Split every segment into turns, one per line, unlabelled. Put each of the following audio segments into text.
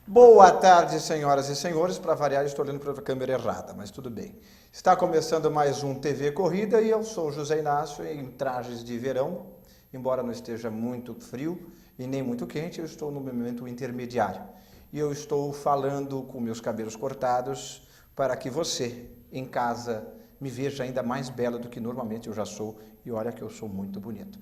Boa tarde, senhoras e senhores. Para variar, estou olhando para a câmera errada, mas tudo bem. Está começando mais um TV Corrida e eu sou José Inácio em trajes de verão. Embora não esteja muito frio e nem muito quente, eu estou no momento intermediário. E eu estou falando com meus cabelos cortados para que você, em casa, me veja ainda mais bela do que normalmente eu já sou. E olha que eu sou muito bonito.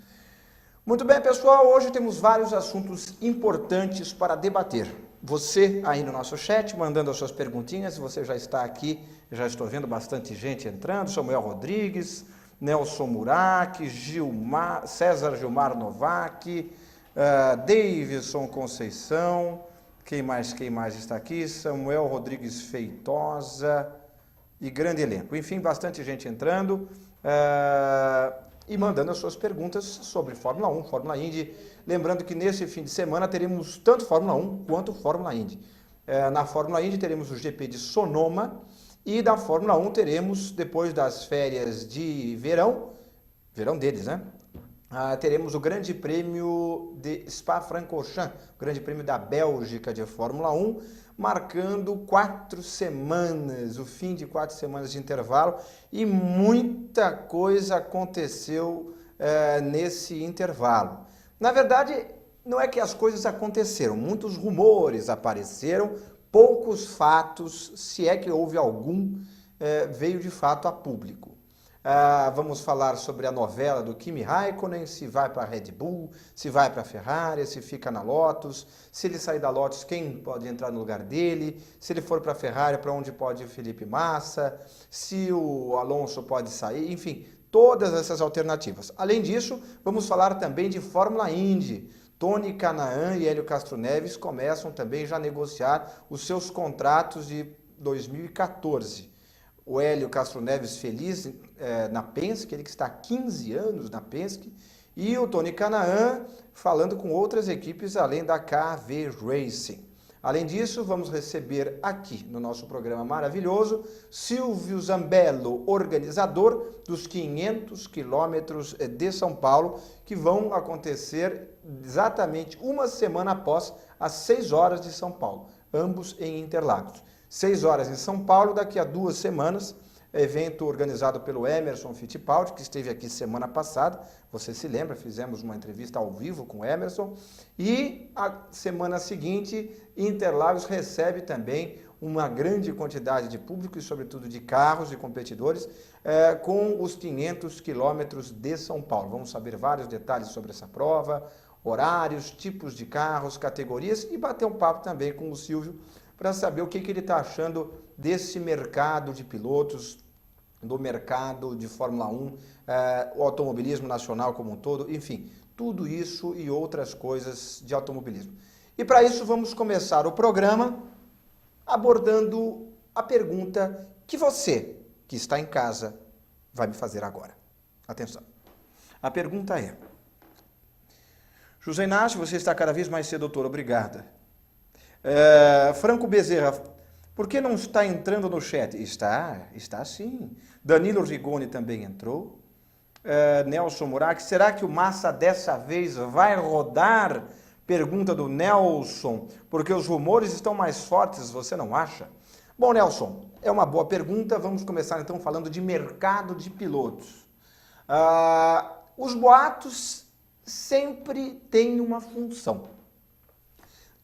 Muito bem, pessoal, hoje temos vários assuntos importantes para debater. Você aí no nosso chat, mandando as suas perguntinhas, você já está aqui, já estou vendo bastante gente entrando, Samuel Rodrigues, Nelson Murac, César Gilmar Novak, Davidson Conceição, quem mais está aqui? Samuel Rodrigues Feitosa e grande elenco. Enfim, bastante gente entrando. E mandando as suas perguntas sobre Fórmula 1, Fórmula Indy. Lembrando que nesse fim de semana teremos tanto Fórmula 1 quanto Fórmula Indy. Na Fórmula Indy teremos o GP de Sonoma e da Fórmula 1 teremos, depois das férias de verão deles, né? Teremos o Grande Prêmio de Spa-Francorchamps, o Grande Prêmio da Bélgica de Fórmula 1, marcando 4 semanas, o fim de 4 semanas de intervalo, e muita coisa aconteceu nesse intervalo. Na verdade, não é que as coisas aconteceram, muitos rumores apareceram, poucos fatos, se é que houve algum, veio de fato a público. Vamos falar sobre a novela do Kimi Raikkonen, se vai para a Red Bull, se vai para a Ferrari, se fica na Lotus, se ele sair da Lotus, quem pode entrar no lugar dele, se ele for para a Ferrari, para onde pode ir o Felipe Massa, se o Alonso pode sair, enfim, todas essas alternativas. Além disso, vamos falar também de Fórmula Indy. Tony Kanaan e Hélio Castro Neves começam também já a negociar os seus contratos de 2014. O Hélio Castro Neves feliz na Penske, ele que está há 15 anos na Penske, e o Tony Kanaan falando com outras equipes além da KV Racing. Além disso, vamos receber aqui no nosso programa maravilhoso Silvio Zambello, organizador dos 500 quilômetros de São Paulo, que vão acontecer exatamente uma semana após as 6 horas de São Paulo, ambos em Interlagos. 6 horas em São Paulo, daqui a 2 semanas, evento organizado pelo Emerson Fittipaldi, que esteve aqui semana passada, você se lembra, fizemos uma entrevista ao vivo com o Emerson, e a semana seguinte, Interlagos recebe também uma grande quantidade de público e sobretudo de carros e competidores com os 500 quilômetros de São Paulo. Vamos saber vários detalhes sobre essa prova, horários, tipos de carros, categorias e bater um papo também com o Silvio para saber o que ele está achando desse mercado de pilotos, do mercado de Fórmula 1, o automobilismo nacional como um todo, enfim, tudo isso e outras coisas de automobilismo. E para isso vamos começar o programa abordando a pergunta que você, que está em casa, vai me fazer agora. Atenção. A pergunta é: José Inácio, você está cada vez mais cedo, doutor, obrigada. Franco Bezerra, por que não está entrando no chat? Está sim. Danilo Rigoni também entrou. Nelson Murac, será que o Massa dessa vez vai rodar? Pergunta do Nelson, porque os rumores estão mais fortes, você não acha? Bom, Nelson, é uma boa pergunta. Vamos começar então falando de mercado de pilotos. Os boatos sempre têm uma função.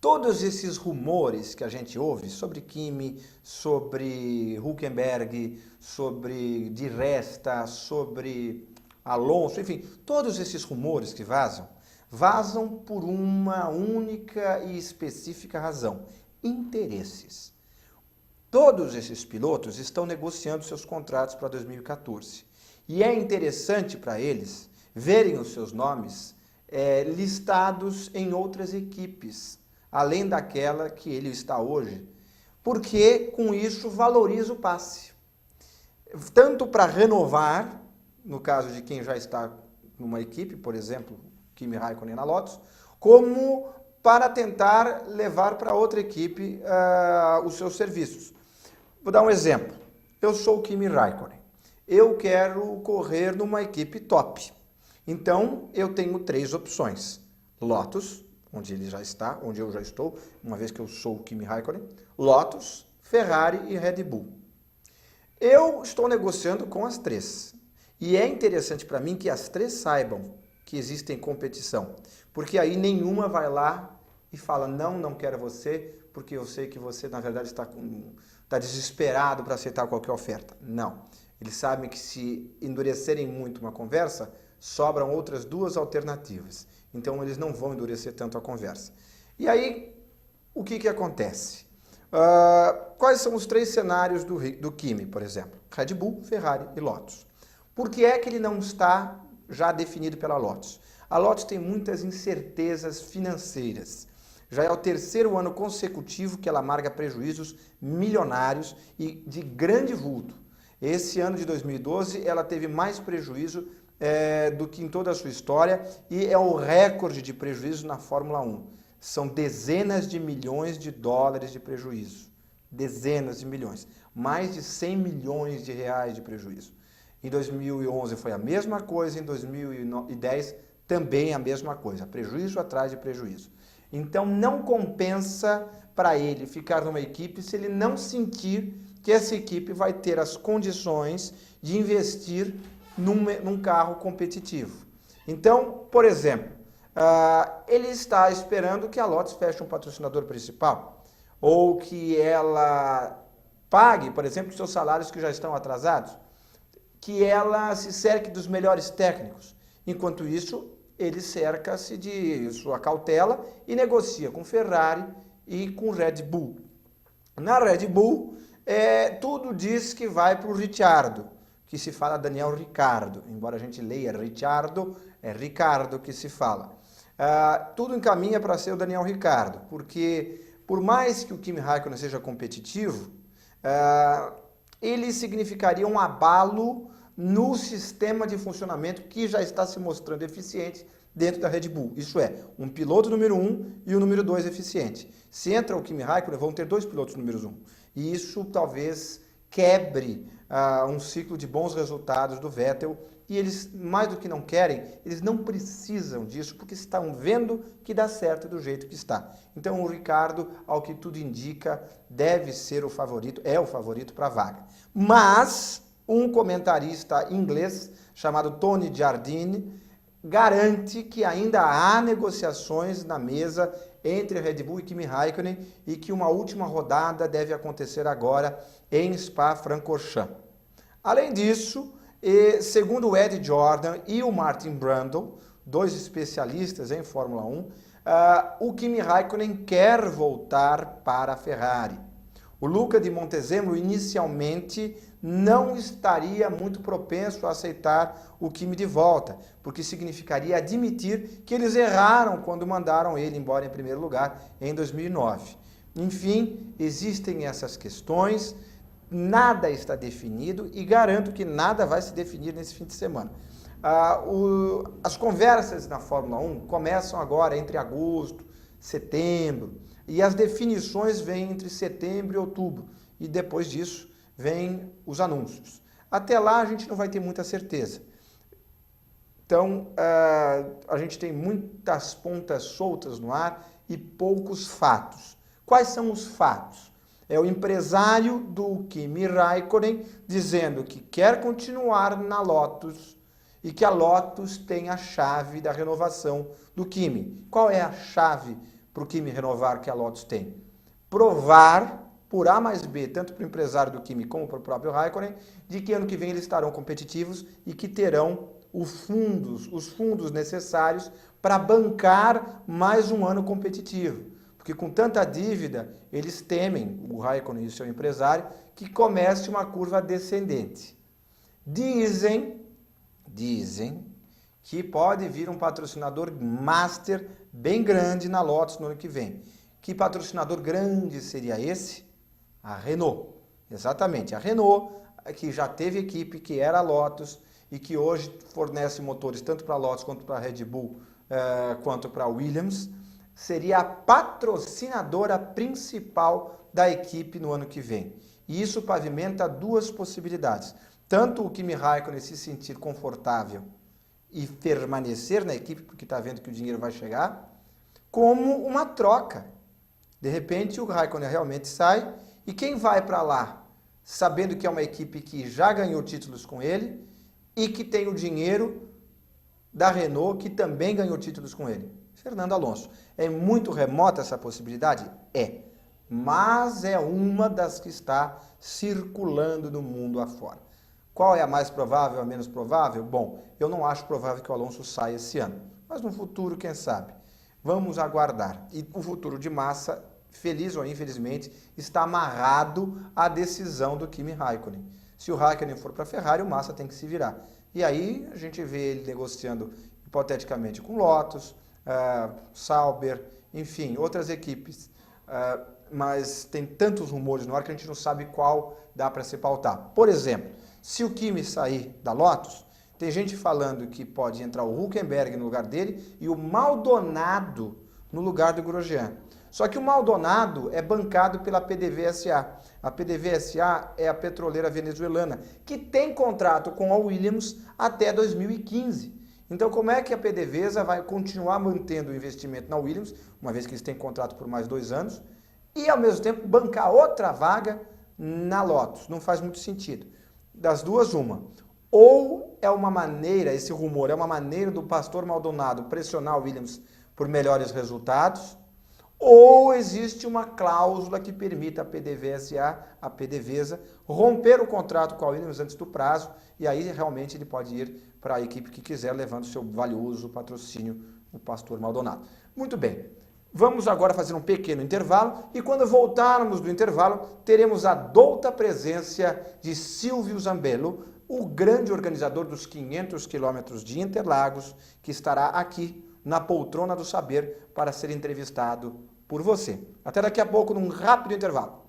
Todos esses rumores que a gente ouve sobre Kimi, sobre Hülkenberg, sobre Di Resta, sobre Alonso, enfim, todos esses rumores que vazam por uma única e específica razão: interesses. Todos esses pilotos estão negociando seus contratos para 2014 e é interessante para eles verem os seus nomes listados em outras equipes, além daquela que ele está hoje, porque com isso valoriza o passe. Tanto para renovar, no caso de quem já está numa equipe, por exemplo, Kimi Raikkonen na Lotus, como para tentar levar para outra equipe os seus serviços. Vou dar um exemplo. Eu sou o Kimi Raikkonen. Eu quero correr numa equipe top. Então, eu tenho 3 opções: Lotus, onde ele já está, onde eu já estou, uma vez que eu sou o Kimi Raikkonen, Lotus, Ferrari e Red Bull. Eu estou negociando com as três. E é interessante para mim que as três saibam que existe competição, porque aí nenhuma vai lá e fala, não quero você, porque eu sei que você, na verdade, está desesperado para aceitar qualquer oferta. Não. Eles sabem que se endurecerem muito uma conversa, sobram outras duas alternativas. Então, eles não vão endurecer tanto a conversa. E aí, o que acontece? Quais são os três cenários do Kimi, por exemplo? Red Bull, Ferrari e Lotus. Por que é que ele não está já definido pela Lotus? A Lotus tem muitas incertezas financeiras. Já é o terceiro ano consecutivo que ela amarga prejuízos milionários e de grande vulto. Esse ano de 2012 ela teve mais prejuízo do que em toda a sua história e é o recorde de prejuízo na Fórmula 1. São dezenas de milhões de dólares de prejuízo. Dezenas de milhões. Mais de 100 milhões de reais de prejuízo. Em 2011 foi a mesma coisa, em 2010 também a mesma coisa. Prejuízo atrás de prejuízo. Então não compensa para ele ficar numa equipe se ele não sentir que essa equipe vai ter as condições de investir num carro competitivo. Então, por exemplo, ele está esperando que a Lotus feche um patrocinador principal ou que ela pague, por exemplo, os seus salários que já estão atrasados, que ela se cerque dos melhores técnicos. Enquanto isso, ele cerca-se de sua cautela e negocia com Ferrari e com Red Bull. Na Red Bull, tudo diz que vai para o Ricciardo, que se fala Daniel Ricciardo. Embora a gente leia Ricciardo, é Ricardo que se fala. Tudo encaminha para ser o Daniel Ricciardo, porque por mais que o Kimi Raikkonen seja competitivo, ele significaria um abalo no sistema de funcionamento que já está se mostrando eficiente dentro da Red Bull. Isso é, um piloto número 1 e o número 2 eficiente. Se entra o Kimi Raikkonen, vão ter dois pilotos números 1. E isso talvez quebre um ciclo de bons resultados do Vettel. E eles, mais do que não querem, eles não precisam disso, porque estão vendo que dá certo do jeito que está. Então o Ricardo, ao que tudo indica, deve ser o favorito, é o favorito para a vaga. Mas um comentarista inglês chamado Tony Giardini garante que ainda há negociações na mesa entre Red Bull e Kimi Raikkonen e que uma última rodada deve acontecer agora em Spa-Francorchamps. Além disso, segundo o Ed Jordan e o Martin Brundle, dois especialistas em Fórmula 1, o Kimi Raikkonen quer voltar para a Ferrari. O Luca de Montezemolo inicialmente não estaria muito propenso a aceitar o Kimi de volta, porque significaria admitir que eles erraram quando mandaram ele embora em primeiro lugar em 2009. Enfim, existem essas questões, nada está definido e garanto que nada vai se definir nesse fim de semana. As conversas na Fórmula 1 começam agora entre agosto, setembro, e as definições vêm entre setembro e outubro, e depois disso vêm os anúncios. Até lá a gente não vai ter muita certeza. Então, a gente tem muitas pontas soltas no ar e poucos fatos. Quais são os fatos? É o empresário do Kimi Raikkonen dizendo que quer continuar na Lotus e que a Lotus tem a chave da renovação do Kimi. Qual é a chave para o Kimi renovar que a Lotus tem? Provar por A mais B, tanto para o empresário do Kimi como para o próprio Raikkonen, de que ano que vem eles estarão competitivos e que terão os fundos necessários para bancar mais um ano competitivo. Porque com tanta dívida, eles temem, o Raikkonen e o seu empresário, que comece uma curva descendente. Dizem que pode vir um patrocinador master bem grande na Lotus no ano que vem. Que patrocinador grande seria esse? A Renault. Exatamente, a Renault, que já teve equipe, que era a Lotus, e que hoje fornece motores tanto para a Lotus quanto para a Red Bull, quanto para a Williams, seria a patrocinadora principal da equipe no ano que vem. E isso pavimenta duas possibilidades. Tanto o Kimi Raikkonen se sentir confortável e permanecer na equipe, porque está vendo que o dinheiro vai chegar, como uma troca. De repente o Raikkonen realmente sai e quem vai para lá, sabendo que é uma equipe que já ganhou títulos com ele e que tem o dinheiro da Renault, que também ganhou títulos com ele? Fernando Alonso. É muito remota essa possibilidade? É. Mas é uma das que está circulando no mundo afora. Qual é a mais provável, a menos provável? Bom, eu não acho provável que o Alonso saia esse ano. Mas no futuro, quem sabe? Vamos aguardar. E o futuro de Massa, feliz ou infelizmente, está amarrado à decisão do Kimi Raikkonen. Se o Raikkonen for para a Ferrari, o Massa tem que se virar. E aí a gente vê ele negociando hipoteticamente com Lotus, Sauber, enfim, outras equipes. Mas tem tantos rumores no ar que a gente não sabe qual dá para se pautar. Por exemplo, se o Kimi sair da Lotus, tem gente falando que pode entrar o Hülkenberg no lugar dele e o Maldonado no lugar do Grosjean. Só que o Maldonado é bancado pela PDVSA. A PDVSA é a petroleira venezuelana, que tem contrato com a Williams até 2015. Então, como é que a PDVSA vai continuar mantendo o investimento na Williams, uma vez que eles têm contrato por mais 2 anos, e ao mesmo tempo bancar outra vaga na Lotus? Não faz muito sentido. Das duas, uma. Ou é uma maneira, esse rumor é uma maneira do Pastor Maldonado pressionar a Williams por melhores resultados, ou existe uma cláusula que permita a PDVSA, romper o contrato com a Williams antes do prazo, e aí realmente ele pode ir para a equipe que quiser, levando seu valioso patrocínio, o Pastor Maldonado. Muito bem, vamos agora fazer um pequeno intervalo, e quando voltarmos do intervalo, teremos a douta presença de Silvio Zambello, o grande organizador dos 500 quilômetros de Interlagos, que estará aqui na poltrona do saber para ser entrevistado por você. Até daqui a pouco, num rápido intervalo.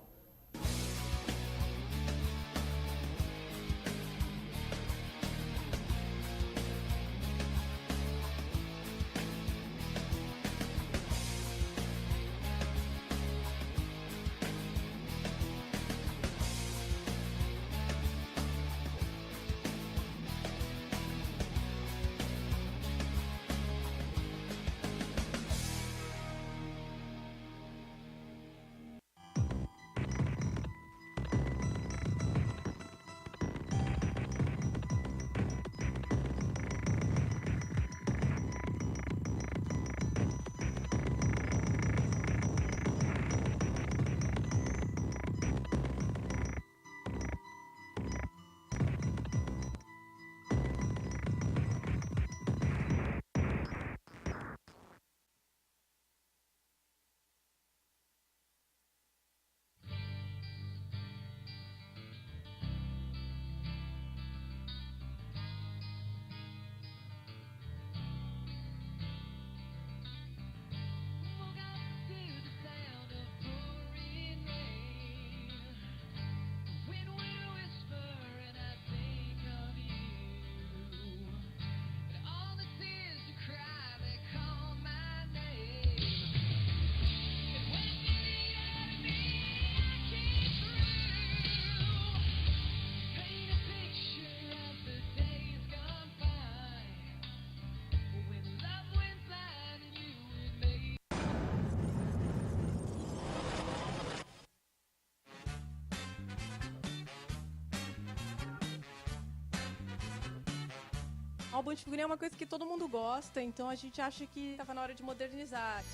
Álbum de figurinha é uma coisa que todo mundo gosta, então a gente acha que estava na hora de modernizar.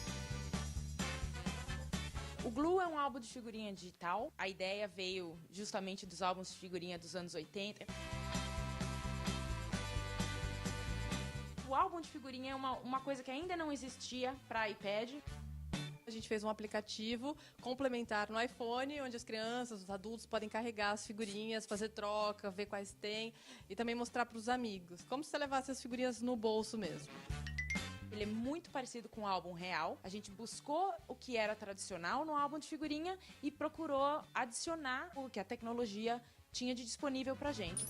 O Glue é um álbum de figurinha digital. A ideia veio justamente dos álbuns de figurinha dos anos 80. O álbum de figurinha é uma coisa que ainda não existia para iPad.
A gente fez um aplicativo complementar no iPhone, onde as crianças, os adultos podem carregar as figurinhas, fazer troca, ver quais tem e também mostrar para os amigos. Como se você levasse as figurinhas no bolso mesmo.
Ele é muito parecido com o álbum real. A gente buscou o que era tradicional no álbum de figurinha e procurou adicionar o que a tecnologia tinha de disponível pra gente.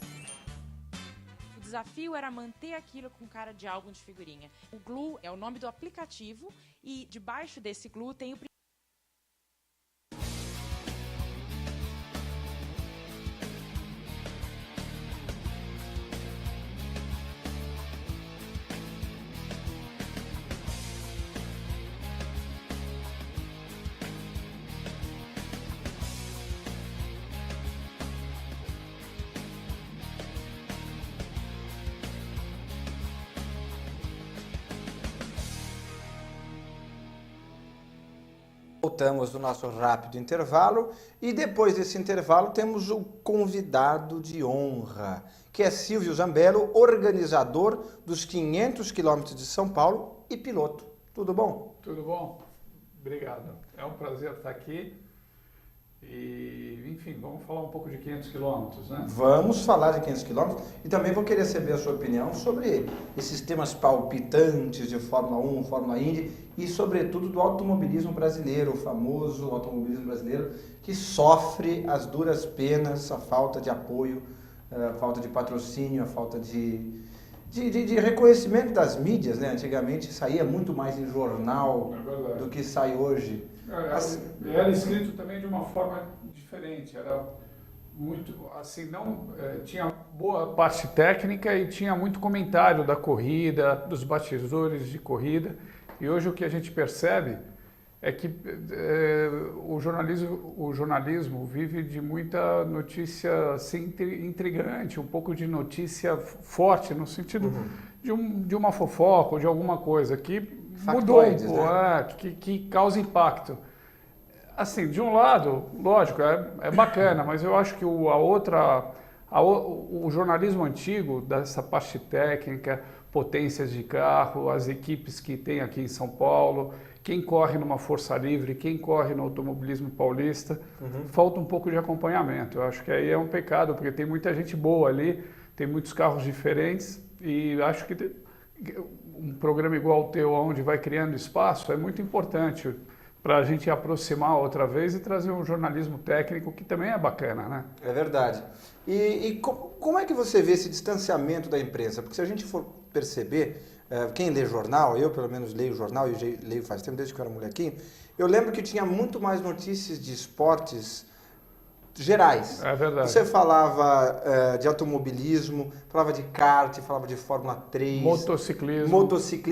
O desafio era manter aquilo com cara de álbum de figurinha. O Glue é o nome do aplicativo e debaixo desse Glue tem o
voltamos do nosso rápido intervalo e depois desse intervalo temos o convidado de honra, que é Silvio Zambello, organizador dos 500 quilômetros de São Paulo e piloto. Tudo bom?
Tudo bom? Obrigado. É um prazer estar aqui. E, enfim, vamos falar um pouco de 500 quilômetros, né?
Vamos falar de 500 quilômetros e também vou querer saber a sua opinião sobre esses temas palpitantes de Fórmula 1, Fórmula Indy e, sobretudo, do automobilismo brasileiro, o famoso automobilismo brasileiro que sofre as duras penas, a falta de apoio, a falta de patrocínio, a falta de reconhecimento das mídias, né? Antigamente saía muito mais em jornal do que sai hoje.
Era escrito também de uma forma diferente, era muito, assim, não tinha boa parte técnica e tinha muito comentário da corrida, dos bastidores de corrida, e hoje o que a gente percebe é que o jornalismo vive de muita notícia assim, intrigante, um pouco de notícia forte, no sentido de uma fofoca ou de alguma coisa que mudou um pouco, né? Que causa impacto. Assim, de um lado, lógico, é bacana, mas eu acho que o jornalismo antigo, dessa parte técnica, potências de carro, as equipes que tem aqui em São Paulo, quem corre numa Força Livre, quem corre no automobilismo paulista, falta um pouco de acompanhamento. Eu acho que aí é um pecado, porque tem muita gente boa ali, tem muitos carros diferentes e acho que um programa igual o teu, onde vai criando espaço, é muito importante para a gente aproximar outra vez e trazer um jornalismo técnico que também é bacana, né?
É verdade. E como é que você vê esse distanciamento da imprensa? Porque se a gente for perceber, quem lê jornal, eu pelo menos leio jornal, e leio faz tempo, desde que eu era molequinho, eu lembro que tinha muito mais notícias de esportes gerais.
É verdade.
Você falava de automobilismo, falava de kart, falava de Fórmula 3. Motociclismo.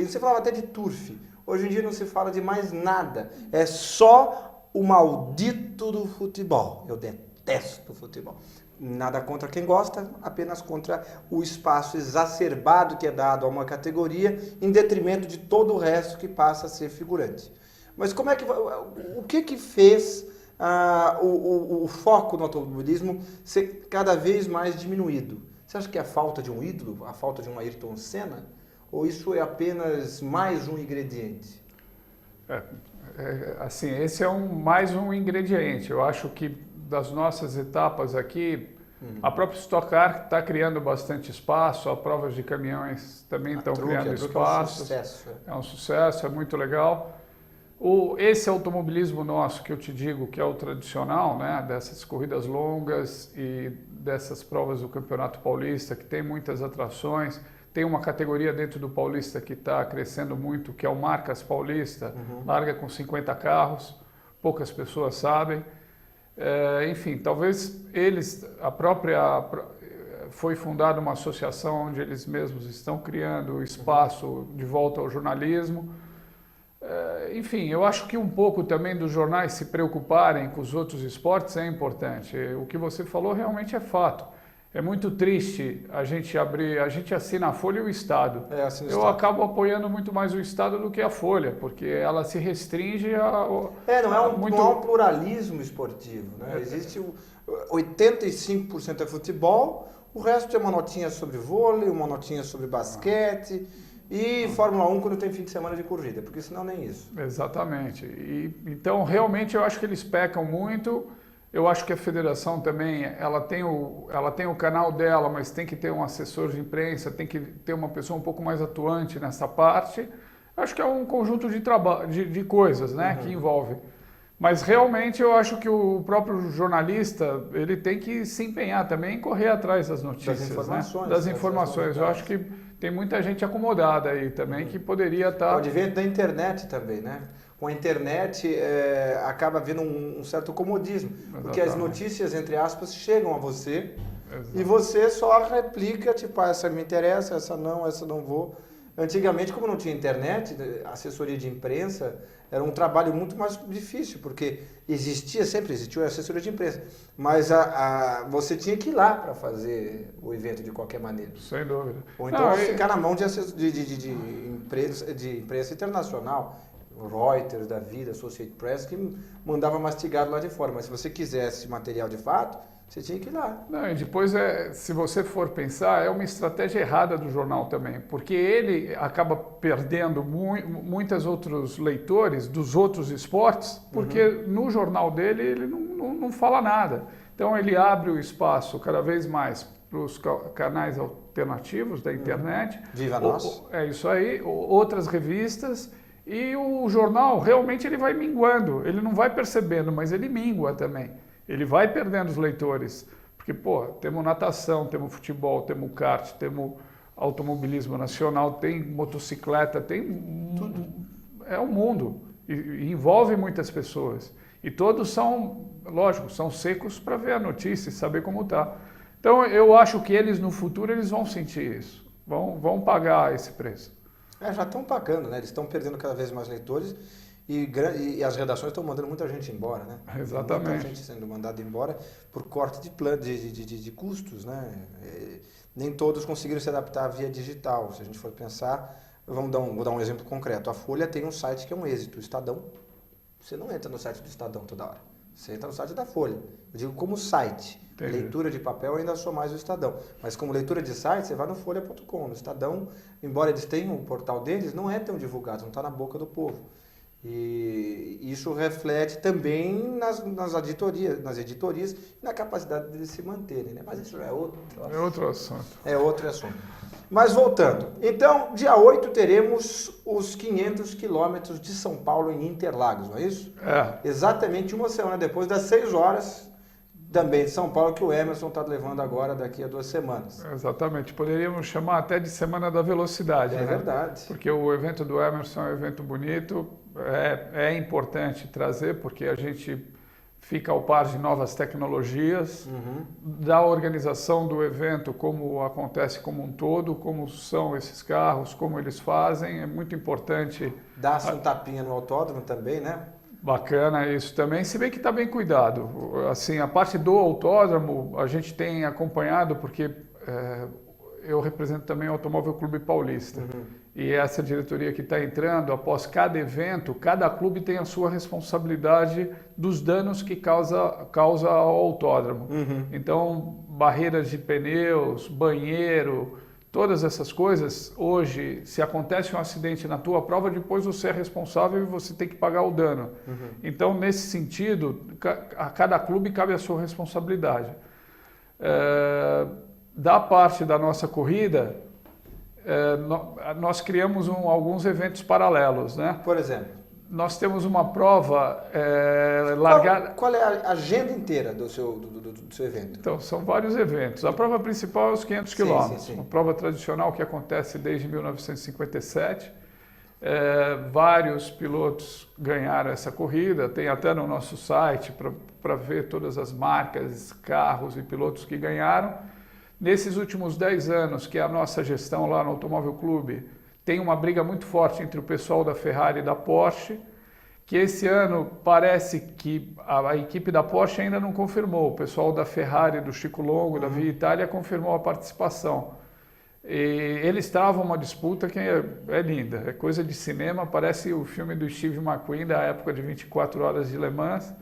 Você falava até de turf. Hoje em dia não se fala de mais nada. É só o maldito do futebol. Eu detesto futebol. Nada contra quem gosta, apenas contra o espaço exacerbado que é dado a uma categoria em detrimento de todo o resto que passa a ser figurante. Mas o que fez o foco no automobilismo ser cada vez mais diminuído? Você acha que é a falta de um ídolo, a falta de um Ayrton Senna? Ou isso é apenas mais um ingrediente?
Assim, esse é mais um ingrediente. Eu acho que das nossas etapas aqui, a própria Stock Car está criando bastante espaço, as provas de caminhões também estão criando espaço. É um sucesso, é muito legal. Esse automobilismo nosso que eu te digo que é o tradicional, né, dessas corridas longas e dessas provas do Campeonato Paulista, que tem muitas atrações, tem uma categoria dentro do Paulista que está crescendo muito, que é o Marcas Paulista, larga com 50 carros, poucas pessoas sabem. Enfim, talvez foi fundada uma associação onde eles mesmos estão criando espaço de volta ao jornalismo. Enfim, eu acho que um pouco também dos jornais se preocuparem com os outros esportes é importante. O que você falou realmente é fato. É muito triste a gente assina a Folha e o Estado. Eu acabo apoiando muito mais o Estado do que a Folha, porque ela se restringe a...
Não há um pluralismo esportivo, né? Existe 85% é futebol, o resto é uma notinha sobre vôlei, uma notinha sobre basquete e Fórmula 1 quando tem fim de semana de corrida, porque senão nem isso.
Exatamente. Então, realmente, eu acho que eles pecam muito. Eu acho que a federação também, ela tem o canal dela, mas tem que ter um assessor de imprensa, tem que ter uma pessoa um pouco mais atuante nessa parte. Acho que é um conjunto de coisas, né, que envolve. Mas realmente eu acho que o próprio jornalista, ele tem que se empenhar também em correr atrás das notícias, das informações. Eu acho que tem muita gente acomodada aí também que poderia estar...
O advento da internet também, né? Com a internet acaba havendo um certo comodismo, porque as notícias, entre aspas, chegam a você e você só replica, tipo, essa me interessa, essa não vou. Antigamente, como não tinha internet, a assessoria de imprensa era um trabalho muito mais difícil, porque sempre existiu a assessoria de imprensa, mas você tinha que ir lá para fazer o evento de qualquer maneira.
Sem dúvida.
Ou então ficar na mão de imprensa internacional. Reuters da vida, Associated Press, que mandava mastigado lá de fora. Mas se você quisesse material de fato, você tinha que ir lá.
Não, e depois, se você for pensar, é uma estratégia errada do jornal também, porque ele acaba perdendo muitos outros leitores dos outros esportes, porque no jornal dele ele não fala nada. Então ele abre o espaço cada vez mais para os canais alternativos da internet.
Viva nós!
É isso aí, outras revistas, e o jornal realmente ele vai minguando, ele não vai percebendo, mas ele mingua também. Ele vai perdendo os leitores, porque, temos natação, temos futebol, temos kart, temos automobilismo nacional, tem motocicleta, tem tudo. É um mundo e envolve muitas pessoas. E todos são, lógico, são secos para ver a notícia e saber como está. Então, eu acho que eles, no futuro, eles vão sentir isso, vão pagar esse preço.
Já estão pagando, né? Eles estão perdendo cada vez mais leitores. E as redações estão mandando muita gente embora, né?
Exatamente.
Muita gente sendo mandada embora por corte de plano, de custos, né? Nem todos conseguiram se adaptar via digital. Se a gente for pensar, vou dar um exemplo concreto. A Folha tem um site que é um êxito, o Estadão. Você não entra no site do Estadão toda hora. Você entra no site da Folha. Eu digo como site.
Entendi.
Leitura de papel eu ainda sou mais o Estadão. Mas como leitura de site, você vai no folha.com. No Estadão, embora eles tenham um portal deles, não é tão divulgado, não está na boca do povo. E isso reflete também nas editorias e na capacidade deles se manterem, né? Mas isso é outro
assunto.
É outro assunto. Mas voltando, então, dia 8 teremos os 500 quilômetros de São Paulo em Interlagos, não é isso? Exatamente uma semana depois das 6 horas também de São Paulo, que o Emerson está levando agora daqui a 2 semanas.
Exatamente, poderíamos chamar até de Semana da Velocidade.
É, né? Verdade.
Porque o evento do Emerson é um evento bonito, é importante trazer, porque a gente fica ao par de novas tecnologias, da organização do evento, como acontece como um todo, como são esses carros, como eles fazem, é muito importante.
Dá-se um tapinha no autódromo também, né?
Bacana isso também, se bem que está bem cuidado. Assim, a parte do autódromo a gente tem acompanhado porque eu represento também o Automóvel Clube Paulista. E essa diretoria que está entrando, após cada evento, cada clube tem a sua responsabilidade dos danos que causa ao autódromo. Então, barreiras de pneus, banheiro, todas essas coisas, hoje, se acontece um acidente na tua prova, depois você é responsável e você tem que pagar o dano. Então, nesse sentido, a cada clube cabe a sua responsabilidade. Da parte da nossa corrida, nós criamos alguns eventos paralelos, né?
Por exemplo?
Nós temos uma prova largada...
Qual é a agenda inteira do seu evento?
Então, são vários eventos. A prova principal é os 500 quilômetros, uma prova tradicional que acontece desde 1957. Vários pilotos ganharam essa corrida, tem até no nosso site para ver todas as marcas, carros e pilotos que ganharam. Nesses últimos 10 anos, que é a nossa gestão lá no Automóvel Clube, tem uma briga muito forte entre o pessoal da Ferrari e da Porsche, que esse ano parece que a equipe da Porsche ainda não confirmou. O pessoal da Ferrari, do Chico Longo, da Via Itália, confirmou a participação. E eles travam uma disputa que é linda, é coisa de cinema, parece o filme do Steve McQueen da época de 24 Horas de Le Mans.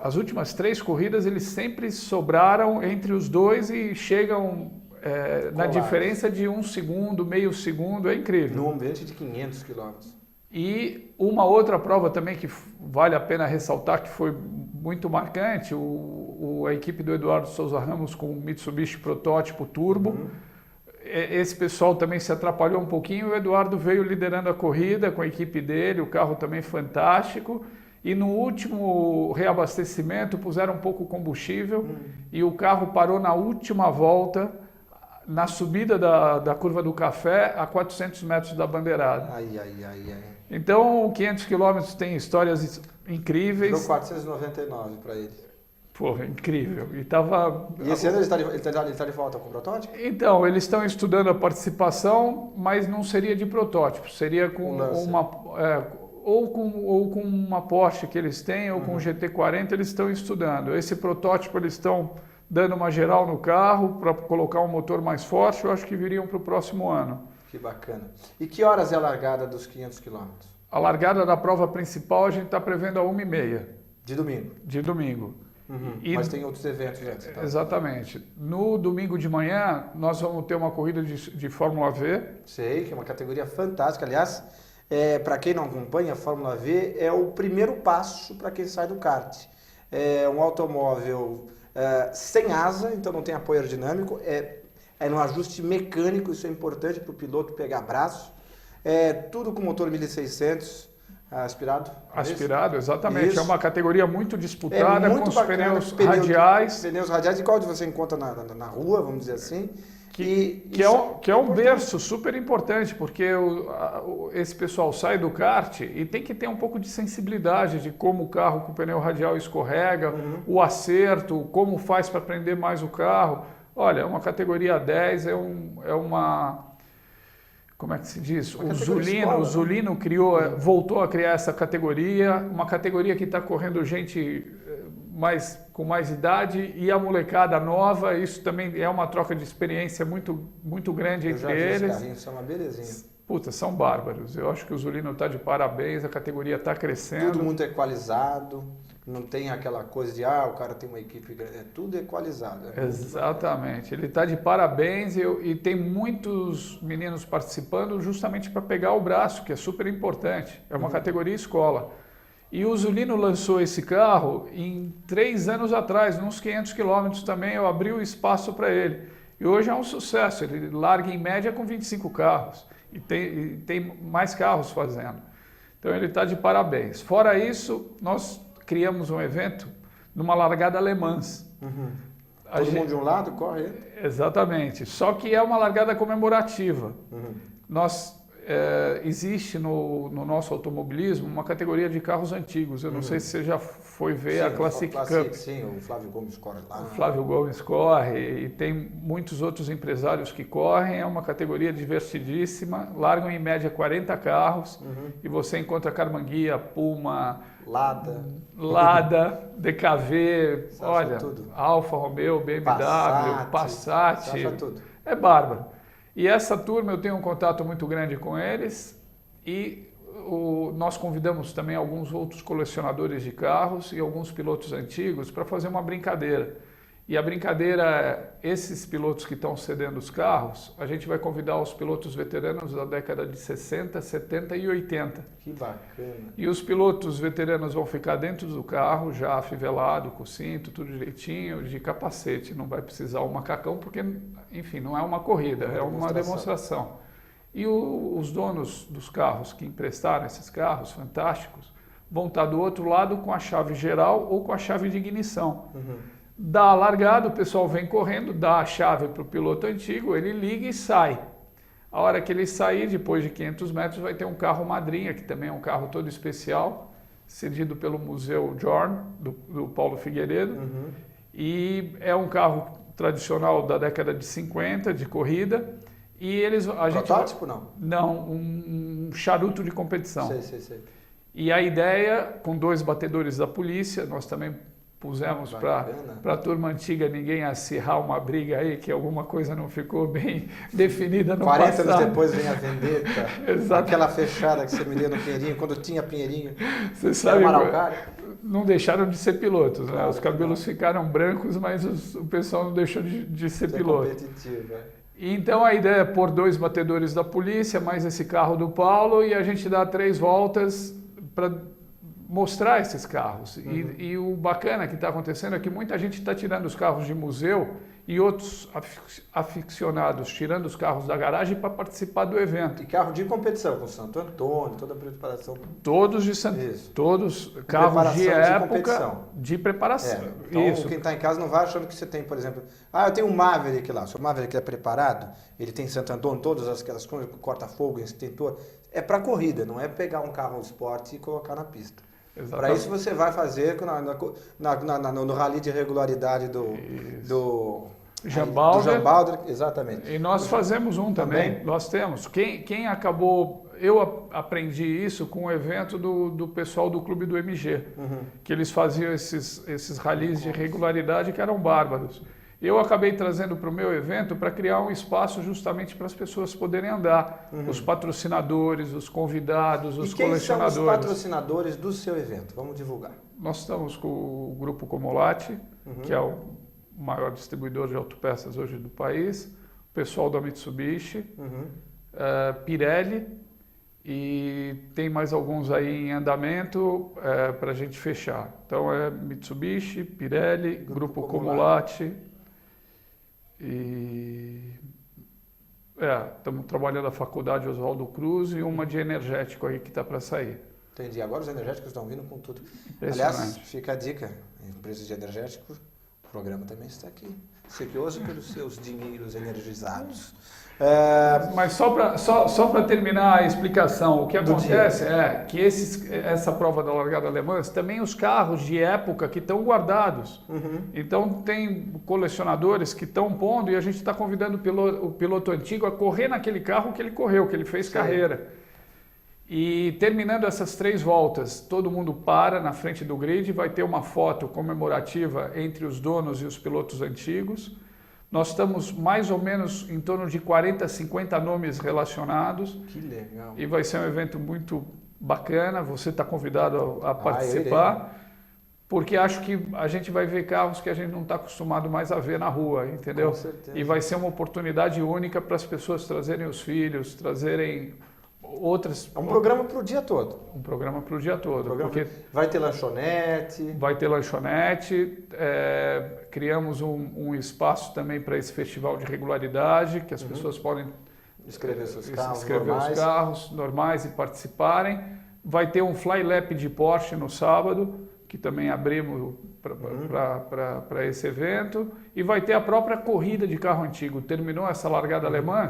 As últimas 3 corridas, eles sempre sobraram entre os dois e chegam na diferença de 1 segundo, meio segundo, é incrível.
No ambiente de 500 quilômetros.
E uma outra prova também que vale a pena ressaltar, que foi muito marcante, a equipe do Eduardo Souza Ramos com o Mitsubishi Protótipo Turbo. Esse pessoal também se atrapalhou um pouquinho, o Eduardo veio liderando a corrida com a equipe dele, o carro também fantástico. E no último reabastecimento puseram um pouco de combustível e o carro parou na última volta, na subida da Curva do Café, a 400 metros da bandeirada. Então, 500 quilômetros tem histórias incríveis.
Deu 499 para ele.
Porra, incrível.
E esse ano ele está de volta com o protótipo?
Então, eles estão estudando a participação, mas não seria de protótipo, seria com ou com uma Porsche que eles têm, ou com um GT40, eles estão estudando. Esse protótipo eles estão dando uma geral no carro para colocar um motor mais forte, eu acho que viriam para o próximo ano.
Que bacana. E que horas é a largada dos 500 quilômetros?
A largada da prova principal a gente está prevendo a 1h30.
De domingo?
De domingo.
Mas tem outros eventos antes. Tá?
Exatamente. No domingo de manhã, nós vamos ter uma corrida de Fórmula V.
Sei, que é uma categoria fantástica. Aliás, para quem não acompanha, a Fórmula V é o primeiro passo para quem sai do kart. É um automóvel sem asa, então não tem apoio aerodinâmico, é no ajuste mecânico, isso é importante para o piloto pegar braço. Tudo com motor 1600 aspirado.
Aspirado, exatamente.
Isso.
É uma categoria muito disputada,
muito
com os
bacana,
pneus radiais.
Pneus radiais, igual você encontra na rua, vamos dizer assim.
Que é um berço super importante, porque esse pessoal sai do kart e tem que ter um pouco de sensibilidade de como o carro com o pneu radial escorrega, o acerto, como faz para prender mais o carro. Olha, uma categoria 10 é uma... Como é que se diz? O Zulino voltou a criar essa categoria, uma categoria que está correndo gente com mais idade e a molecada nova. Isso também é uma troca de experiência muito, muito grande entre eles.
Os carrinhos são uma belezinha.
Puta, são bárbaros. Eu acho que o Zulino está de parabéns, a categoria está crescendo.
Tudo muito equalizado, não tem aquela coisa de, o cara tem uma equipe grande, é tudo equalizado.
Exatamente, ele está de parabéns e tem muitos meninos participando justamente para pegar o braço, que é super importante, é uma categoria escola. E o Zulino lançou esse carro em 3 anos atrás, uns 500 quilômetros também, eu abri o espaço para ele. E hoje é um sucesso, ele larga em média com 25 carros. E tem mais carros fazendo. Então ele está de parabéns. Fora isso, nós criamos um evento numa largada alemãs.
Todo mundo de um lado corre?
Exatamente. Só que é uma largada comemorativa. Existe no nosso automobilismo uma categoria de carros antigos. Eu não sei se você já foi ver a Classic Cup.
Sim, o Flávio Gomes corre lá.
O Flávio Gomes corre e tem muitos outros empresários que correm. É uma categoria divertidíssima. Largam em média 40 carros e você encontra Carmanguia, Puma, Lada, DKV, olha, tudo. Alfa Romeo, BMW, Passat.
Tudo.
É bárbaro. E essa turma eu tenho um contato muito grande com eles e nós convidamos também alguns outros colecionadores de carros e alguns pilotos antigos para fazer uma brincadeira. E a brincadeira esses pilotos que estão cedendo os carros, a gente vai convidar os pilotos veteranos da década de 60, 70 e 80.
Que bacana.
E os pilotos veteranos vão ficar dentro do carro, já afivelado, com cinto, tudo direitinho, de capacete. Não vai precisar o macacão, porque, enfim, não é uma corrida, é uma demonstração. E os donos dos carros que emprestaram esses carros fantásticos vão estar do outro lado com a chave geral ou com a chave de ignição. Dá a largada, o pessoal vem correndo, dá a chave para o piloto antigo, ele liga e sai. A hora que ele sair, depois de 500 metros, vai ter um carro madrinha, que também é um carro todo especial, cedido pelo Museu Jorn, do Paulo Figueiredo. E é um carro tradicional da década de 50, de corrida. E
Protótipo, não?
Não, um charuto de competição.
Sei.
E a ideia, com 2 batedores da polícia, nós também pusemos para a turma antiga ninguém acirrar uma briga aí, que alguma coisa não ficou bem definida no
40
passado.
anos depois vem a vendetta,
Exato.
Aquela fechada que você me deu no Pinheirinho, quando tinha Pinheirinho.
Você sabe, não deixaram de ser pilotos, né? Os cabelos ficaram brancos, mas o pessoal não deixou de ser piloto.
Competitivo,
Então a ideia é pôr 2 batedores da polícia, mais esse carro do Paulo, e a gente dá 3 voltas para mostrar esses carros. E o bacana que está acontecendo é que muita gente está tirando os carros de museu e outros aficionados tirando os carros da garagem para participar do evento.
E carro de competição, com Santo Antônio, toda a preparação.
Todos de todos carros de época de preparação.
Então quem está em casa não vai achando que você tem, por exemplo, eu tenho um Maverick lá, se o Maverick é preparado, ele tem Santo Antônio, todas aquelas coisas, corta-fogo, extintor, é para corrida, não é pegar um carro esporte e colocar na pista. Para isso você vai fazer no rally de regularidade do
Jambalder.
Exatamente.
E nós fazemos um também. Nós temos. Quem acabou... Eu aprendi isso com o evento do pessoal do Clube do MG, que eles faziam esses rallies de regularidade que eram bárbaros. Eu acabei trazendo para o meu evento para criar um espaço justamente para as pessoas poderem andar. Os patrocinadores, os convidados, os colecionadores.
Quem são os patrocinadores do seu evento? Vamos divulgar.
Nós estamos com o Grupo Comolati, que é o maior distribuidor de autopeças hoje do país, o pessoal da Mitsubishi, Pirelli, e tem mais alguns aí em andamento para a gente fechar. Então é Mitsubishi, Pirelli, Grupo Comolati. E estamos trabalhando a faculdade Oswaldo Cruz e uma de energético aí que está para sair.
Entendi. Agora os energéticos estão vindo com tudo.
Aliás,
fica a dica. Empresas de energéticos, o programa também está aqui. Sequioso pelos seus dinheiros energizados.
Mas só para terminar a explicação, o que acontece é que essa prova da largada alemã, também os carros de época que estão guardados. Então tem colecionadores que estão pondo e a gente está convidando o piloto antigo a correr naquele carro que ele correu, que ele fez carreira. E terminando essas 3 voltas, todo mundo para na frente do grid, vai ter uma foto comemorativa entre os donos e os pilotos antigos. Nós estamos mais ou menos em torno de 40, 50 nomes relacionados.
Que legal.
E vai ser um evento muito bacana, você está convidado a participar, porque acho que a gente vai ver carros que a gente não está acostumado mais a ver na rua, entendeu?
Com certeza.
E vai ser uma oportunidade única para as pessoas trazerem os filhos, trazerem outras...
É um programa para o dia todo.
Um programa para o dia todo. Porque
vai ter lanchonete.
Vai ter lanchonete. Criamos um espaço também para esse festival de regularidade, que as pessoas podem
escrever seus carros
os carros normais e participarem. Vai ter um fly lap de Porsche no sábado, que também abrimos para esse evento. E vai ter a própria corrida de carro antigo. Terminou essa largada alemã,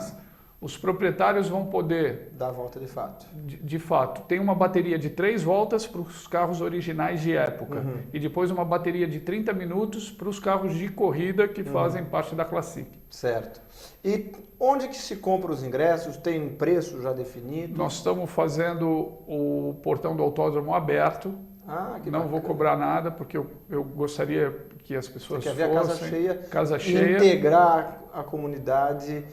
os proprietários vão poder...
dar a volta de fato.
De fato. Tem uma bateria de 3 voltas para os carros originais de época. E depois uma bateria de 30 minutos para os carros de corrida que fazem parte da Classic.
Certo. E onde que se compra os ingressos? Tem um preço já definido?
Nós estamos fazendo o portão do autódromo aberto.
Que
não vou cobrar nada, porque eu gostaria que as pessoas
fossem. Quer ver a
casa cheia.
Integrar a comunidade...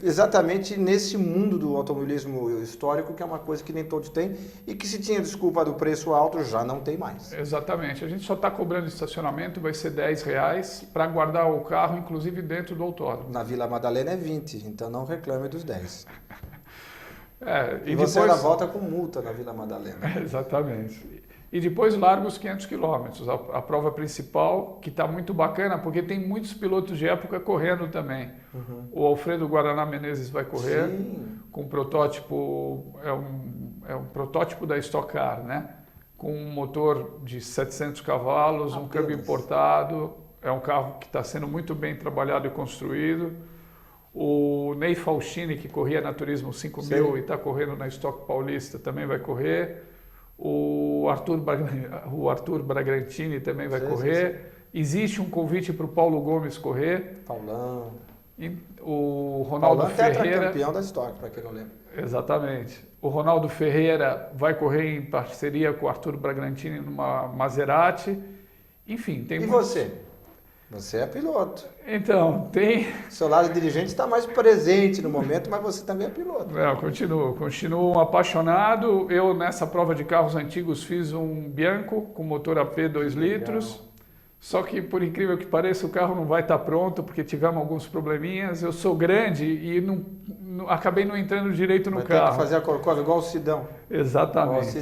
exatamente nesse mundo do automobilismo histórico, que é uma coisa que nem todos têm e que se tinha desculpa do preço alto, já não tem mais.
Exatamente. A gente só está cobrando estacionamento, vai ser R$10 para guardar o carro, inclusive dentro do autódromo.
Na Vila Madalena é 20, então não reclame dos 10.
E
você
depois...
ainda volta com multa na Vila Madalena.
Exatamente. E depois larga os 500 quilômetros, a prova principal, que está muito bacana, porque tem muitos pilotos de época correndo também. O Alfredo Guaraná Menezes vai correr com um protótipo, é um protótipo da Stock Car, né? Com um motor de 700 cavalos, um câmbio importado, é um carro que está sendo muito bem trabalhado e construído. O Ney Faustini, que corria na Turismo 5000 e está correndo na Stock Paulista, também vai correr. O Arthur Bragrantini também vai correr. Existe um convite para o Paulo Gomes correr.
Paulão.
E o Ronaldo Ferreira.
Campeão da Stock, para quem não lembra.
Exatamente. O Ronaldo Ferreira vai correr em parceria com o Arthur Bragrantini numa Maserati. Enfim, tem muitos...
você? Você é piloto.
Então, tem...
Seu lado dirigente está mais presente no momento, mas você também é piloto.
Continuo apaixonado. Eu, nessa prova de carros antigos, fiz um Bianco com motor AP 2 litros. Só que, por incrível que pareça, o carro não vai estar pronto, porque tivemos alguns probleminhas. Eu sou grande e acabei não entrando direito no carro.
Tem que fazer a corcova igual o Sidão.
Exatamente.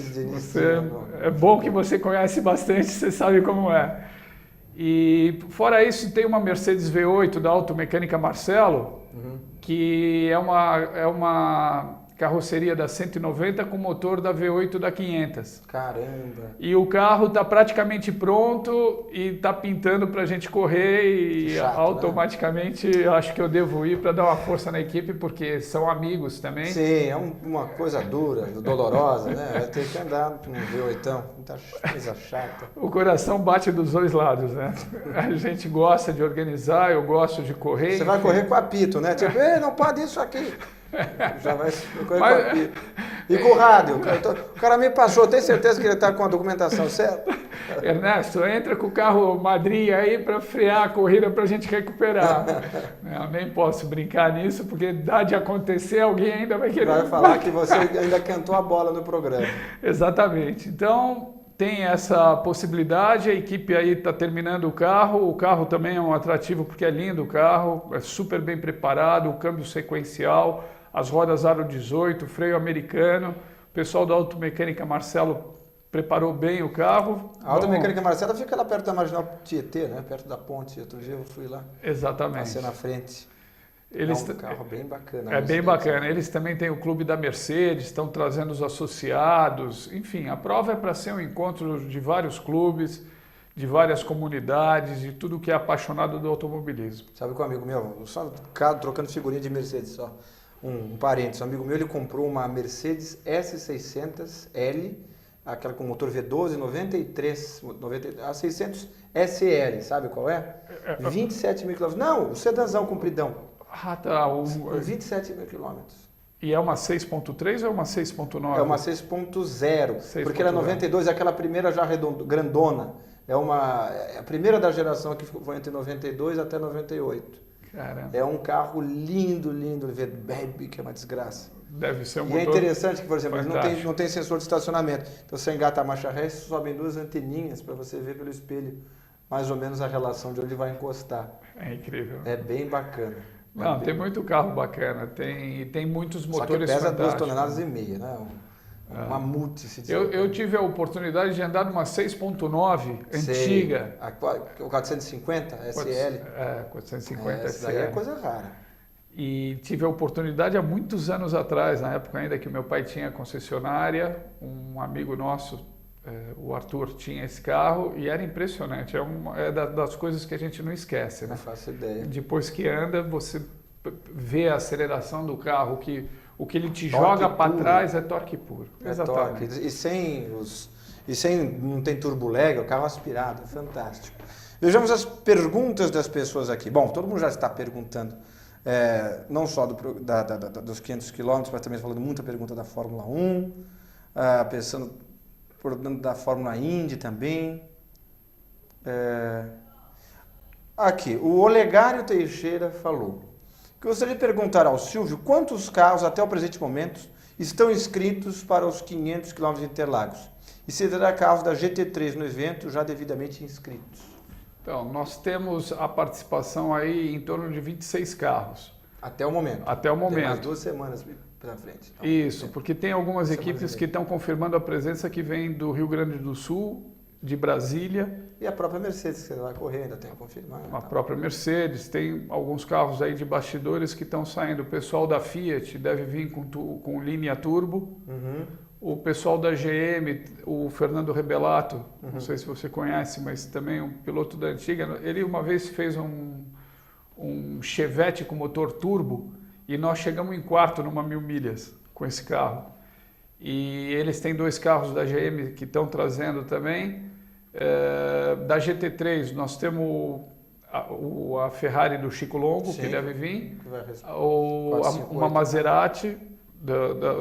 É bom que você conhece bastante, você sabe como é. E fora isso, tem uma Mercedes V8 da Automecânica Marcelo, que é uma carroceria da 190 com motor da V8 da 500.
Caramba!
E o carro está praticamente pronto e está pintando para a gente correr e chato, automaticamente eu acho que eu devo ir para dar uma força na equipe, porque são amigos também.
Sim, é uma coisa dura, dolorosa, né? Vai ter que andar com um V8, muita coisa chata.
O coração bate dos dois lados, né? A gente gosta de organizar, eu gosto de correr.
Você vai correr com apito, né? Tipo, não pode isso aqui. Já vai correr com apito. E com o rádio. O cara me passou, tem certeza que ele está com a documentação certa?
Ernesto, entra com o carro madrinha aí para frear a corrida para a gente recuperar. Eu nem posso brincar nisso, porque dá de acontecer, alguém ainda vai querer...
Vai falar que você ainda cantou a bola no programa.
Exatamente. Então, tem essa possibilidade, a equipe aí está terminando o carro também é um atrativo porque é lindo o carro, é super bem preparado, o câmbio sequencial, as rodas aro 18, freio americano, o pessoal da Automecânica Marcelo preparou bem o carro.
A Automecânica Marcelo fica lá perto da Marginal Tietê, né? Perto da ponte, outro dia eu fui lá.
Exatamente.
Passei na frente.
Eles
é um carro bem bacana.
É bem bacana. Eles também têm o clube da Mercedes, estão trazendo os associados. Enfim, a prova é para ser um encontro de vários clubes, de várias comunidades, de tudo que é apaixonado do automobilismo.
Sabe que um amigo meu, só trocando figurinha de Mercedes, só um parênteses, um amigo meu, ele comprou uma Mercedes S600L, aquela com motor V12, a 600 SL, sabe qual é? 27 mil quilômetros. Não, o sedanzão compridão.
Ah, tá.
27 mil quilômetros.
E é uma 6.3 ou é uma 6.9?
É uma 6.0, porque ela é 92, é aquela primeira já grandona. É a primeira da geração que foi entre 92 até 98.
Caramba.
É um carro lindo, lindo, bebe, que é uma desgraça.
Deve ser um
E
motor
é interessante que, por exemplo,
fantástico.
não tem sensor de estacionamento. Então você engata a marcha ré e sobem duas anteninhas para você ver pelo espelho mais ou menos a relação de onde vai encostar.
É incrível.
É bem bacana.
Não, tem muito carro bacana, tem muitos motores
Só que pesa
fantásticos.
2,5 toneladas, né? Um mamute, se diz.
Eu tive a oportunidade de andar numa 6.9 antiga.
O 450 SL.
450
Essa
SL.
daí é coisa rara.
E tive a oportunidade há muitos anos atrás, na época ainda que meu pai tinha concessionária, um amigo nosso, o Arthur, tinha esse carro e era impressionante. É das coisas que a gente não esquece, né?
Não faço ideia.
Depois que anda, você vê a aceleração do carro, o que ele te
Torque
joga para
puro.
trás é torque puro.
É
Exatamente.
torque. E sem não tem turboleg, o carro aspirado, é fantástico. Vejamos as perguntas das pessoas aqui. Bom, todo mundo já está perguntando, não só dos 500 quilômetros, mas também falando muita pergunta da Fórmula 1, pensando por dentro da Fórmula Indy também. Aqui, o Olegário Teixeira falou: gostaria de perguntar ao Silvio quantos carros até o presente momento estão inscritos para os 500 km de Interlagos e se terá carros da GT3 no evento já devidamente inscritos.
Então, nós temos a participação aí em torno de 26 carros.
Até o momento.
Até o momento.
Tem mais 2 semanas pela frente. Então,
Isso, porque tem algumas equipes que estão confirmando a presença que vem do Rio Grande do Sul, de Brasília.
E a própria Mercedes, que vai correr, ainda tem que confirmar.
A própria Mercedes, tem alguns carros aí de bastidores que estão saindo. O pessoal da Fiat deve vir com linha turbo.
Uhum.
O pessoal da GM, o Fernando Rebelato, não sei se você conhece, mas também um piloto da antiga, ele uma vez fez um Chevette com motor turbo e nós chegamos em quarto numa 1000 milhas com esse carro. E eles têm 2 carros da GM que estão trazendo também. Da GT3 nós temos a Ferrari do Chico Longo,
Sim,
que deve vir,
que vai
uma Maserati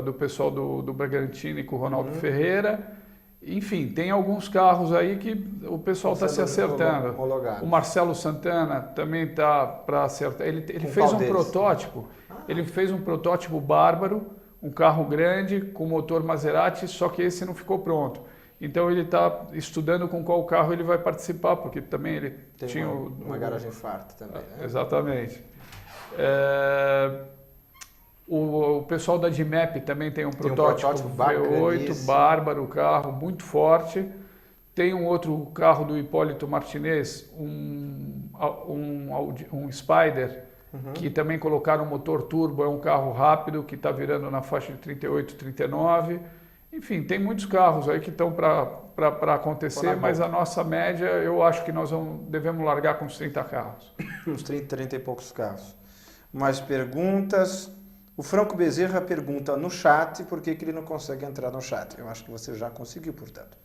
do pessoal do Bragantini com o Ronaldo Ferreira. Enfim, tem alguns carros aí que o pessoal está se acertando.
Homologado.
O Marcelo Santana também está para acertar. Ele fez um protótipo. Ele fez um protótipo bárbaro, um carro grande com motor Maserati, só que esse não ficou pronto. Então ele está estudando com qual carro ele vai participar, porque também ele
tem
tinha
uma garagem farta também, né?
Exatamente. O pessoal da DMAP também tem um protótipo V8, bárbaro, carro muito forte. Tem um outro carro do Hipólito Martinez, um Spider, que também colocaram um motor turbo, é um carro rápido que está virando na faixa de 38, 39. Enfim, tem muitos carros aí que estão para acontecer, mas a nossa média, eu acho que nós devemos largar com uns 30 carros.
Uns 30 e poucos carros. Mais perguntas? O Franco Bezerra pergunta no chat por que ele não consegue entrar no chat. Eu acho que você já conseguiu, portanto.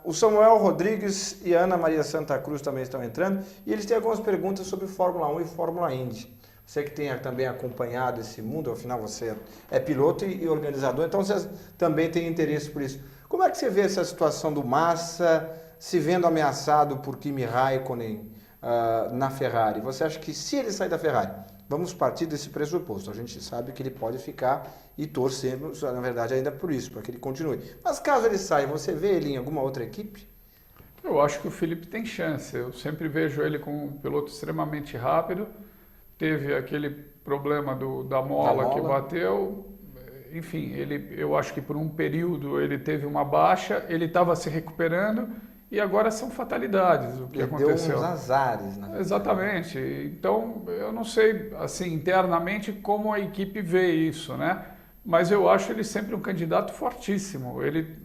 O Samuel Rodrigues e a Ana Maria Santa Cruz também estão entrando. E eles têm algumas perguntas sobre Fórmula 1 e Fórmula Indy. Você que tem também acompanhado esse mundo, afinal você é piloto e organizador, então você também tem interesse por isso. Como é que você vê essa situação do Massa se vendo ameaçado por Kimi Raikkonen na Ferrari? Você acha que se ele sair da Ferrari, vamos partir desse pressuposto, a gente sabe que ele pode ficar e torcemos, na verdade, ainda por isso, para que ele continue. Mas caso ele saia, você vê ele em alguma outra equipe?
Eu acho que o Felipe tem chance. Eu sempre vejo ele como um piloto extremamente rápido. Teve aquele problema da mola que bateu. Enfim, eu acho que por um período ele teve uma baixa, ele estava se recuperando e agora são fatalidades o que aconteceu.
Deu uns azares, né?
Exatamente. Então, eu não sei, assim, internamente como a equipe vê isso, né? Mas eu acho ele sempre um candidato fortíssimo. Ele,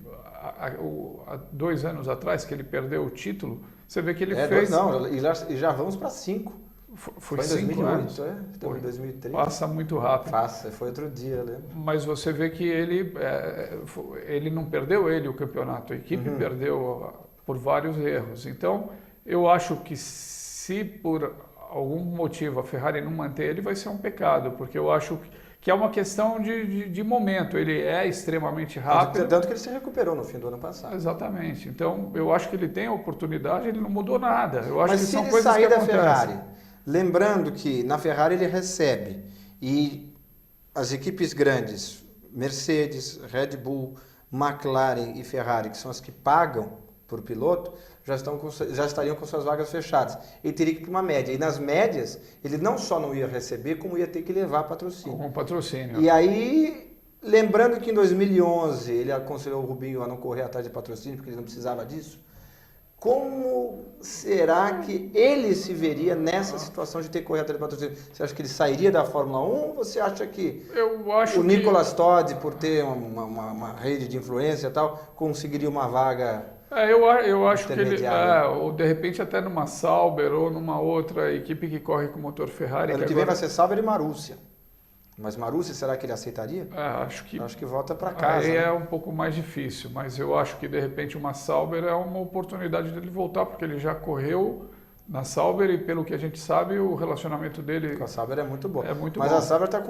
há 2 anos atrás, que ele perdeu o título, você vê que ele fez...
Não, e já vamos para 5.
Foi
em
5 anos.
2008, estamos em 2003.
Passa muito rápido.
Foi outro dia, eu lembro.
Mas você vê que ele não perdeu o campeonato, a equipe perdeu por vários erros. Então, eu acho que se por algum motivo a Ferrari não manter ele, vai ser um pecado, porque eu acho que é uma questão de momento. Ele é extremamente rápido.
Tanto que ele se recuperou no fim do ano passado.
Exatamente. Então, eu acho que ele tem a oportunidade, ele não mudou nada. Eu acho
Mas
que
se
são
ele
coisas
sair
que
da
acontecem.
Ferrari, lembrando que na Ferrari ele recebe, e as equipes grandes, Mercedes, Red Bull, McLaren e Ferrari, que são as que pagam por piloto, já estariam com suas vagas fechadas. Ele teria que ir para uma média. E nas médias, ele não só não ia receber, como ia ter que levar patrocínio.
Com patrocínio.
E aí, lembrando que em 2011 ele aconselhou o Rubinho a não correr atrás de patrocínio, porque ele não precisava disso, como será que ele se veria nessa situação de ter que correr atrás de patrocínio? Você acha que ele sairia da Fórmula 1? Você acha que o Nicolas Todd, por ter uma rede de influência e tal, conseguiria uma vaga?
Eu acho que ele, ou de repente até numa Sauber ou numa outra equipe que corre com motor Ferrari.
Ano que vem vai ser Sauber e Marussia. Mas Marussia, será que ele aceitaria?
Acho que
volta para casa.
Aí
né?
é um pouco mais difícil, mas eu acho que de repente uma Sauber é uma oportunidade dele voltar, porque ele já correu na Sauber e pelo que a gente sabe o relacionamento dele
com a Sauber é muito bom.
Mas
bom. A Sauber está